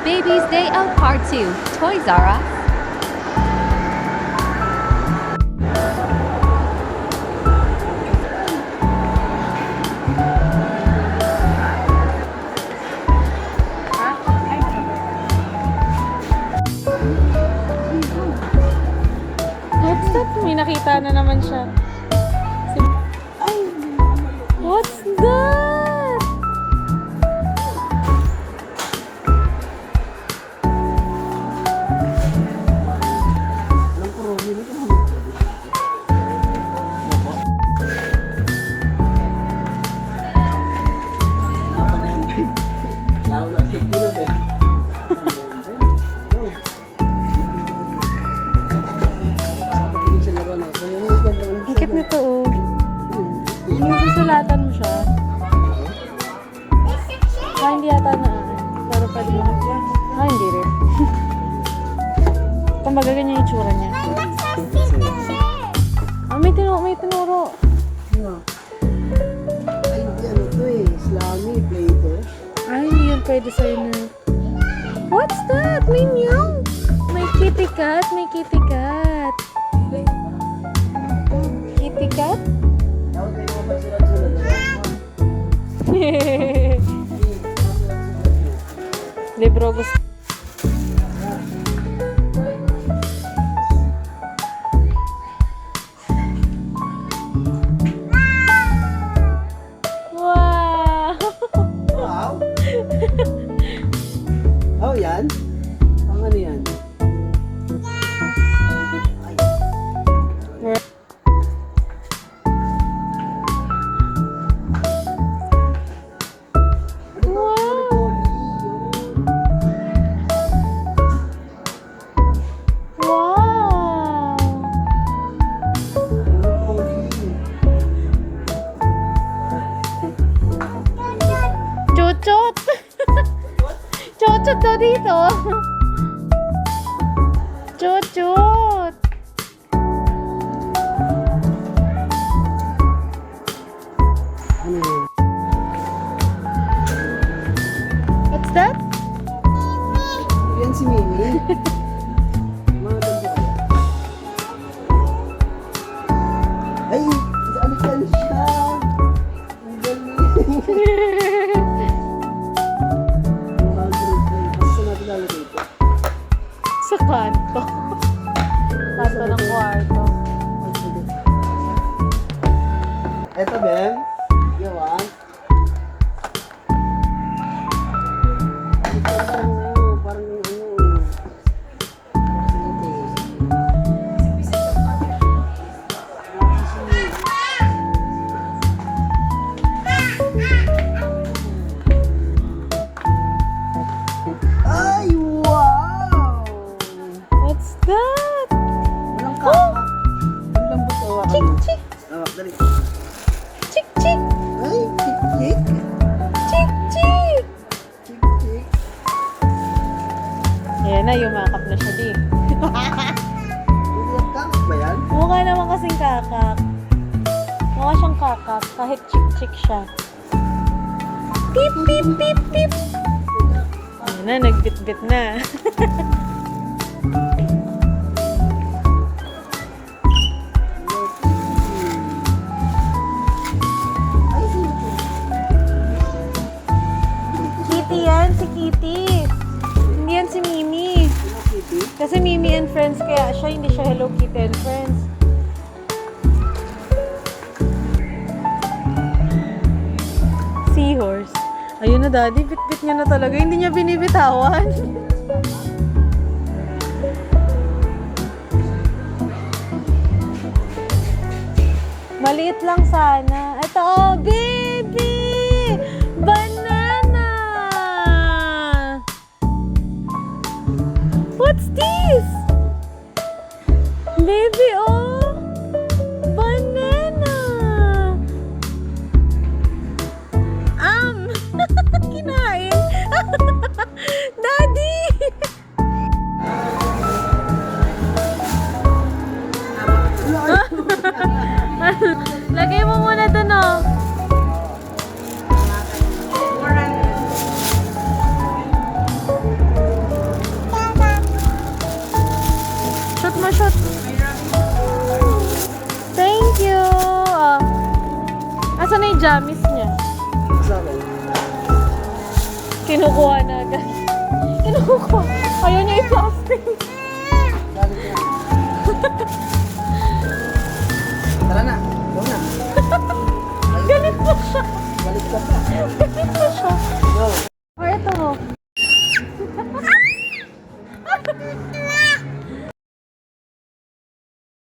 Baby's Day Out Part 2, Toys R Us. What's that? May nakita na naman siya. What's that? Ikit nito oh. Yung susulatan mo siya. Hindi yata na. Pero pwede mo. Hindi rin. Kumbaga ganyan yung itsura niya. May tinuro. Ay, hindi ano to eh. Slimy, play ito. Hindi yun pwede sa'yo na. What's that? May meow. May kitty cat. Kitty cat? Dapat may mga pagsulat-sulat. Libro gusto. Wow! Wow! Oh, yan? Ang ano yan? Ay. Wow! Chuchot! Chuchot daw dito! Chuchot! Ano yan? What's that? Yan si Mimi. Mga ganda kaya. Ay! Alikan siya! Ang galing! 200. Basta natin lalagay ito. Sa kanto. Kanto ng kwarto. Eto, Bem. Gawa. Parang ay, wow! What's that? Walang kaka. Ang lambot na hawakan Chick mo. chick! Hawak, dali. Chick chick! Ay, tik-tik. Chick chick! Tik-tik. Yan na, yumakap na siya di. Hindi yan kakak ba yan? Mukha naman kasing kakak. Mukha siyang kakak kahit chick chick siya. Pip pip pip pip! Yan na, nagbit-bit na. Ay, sino to? Kitty yan, si Kitty. Hindi yan si Mimi. Sino, Kitty? Kasi Mimi and Friends kaya siya, hindi siya Hello Kitty and Friends. Seahorse. Ayun na daddy, bit-bit niya na talaga. Hindi niya binibitawan. Maliit lang sana. Ito, oh, baby! Banana! What's this? Baby, oh! Banana! Kinain! Daddy! Lagay mo muna dun, oh. jammies niya. Sa akin. Kinukuha na agad. Kinukuha. Ayaw niya i-plastic. Galit yan. Tara na. Go na. Galit mo siya. Galit ka pa. Galit mo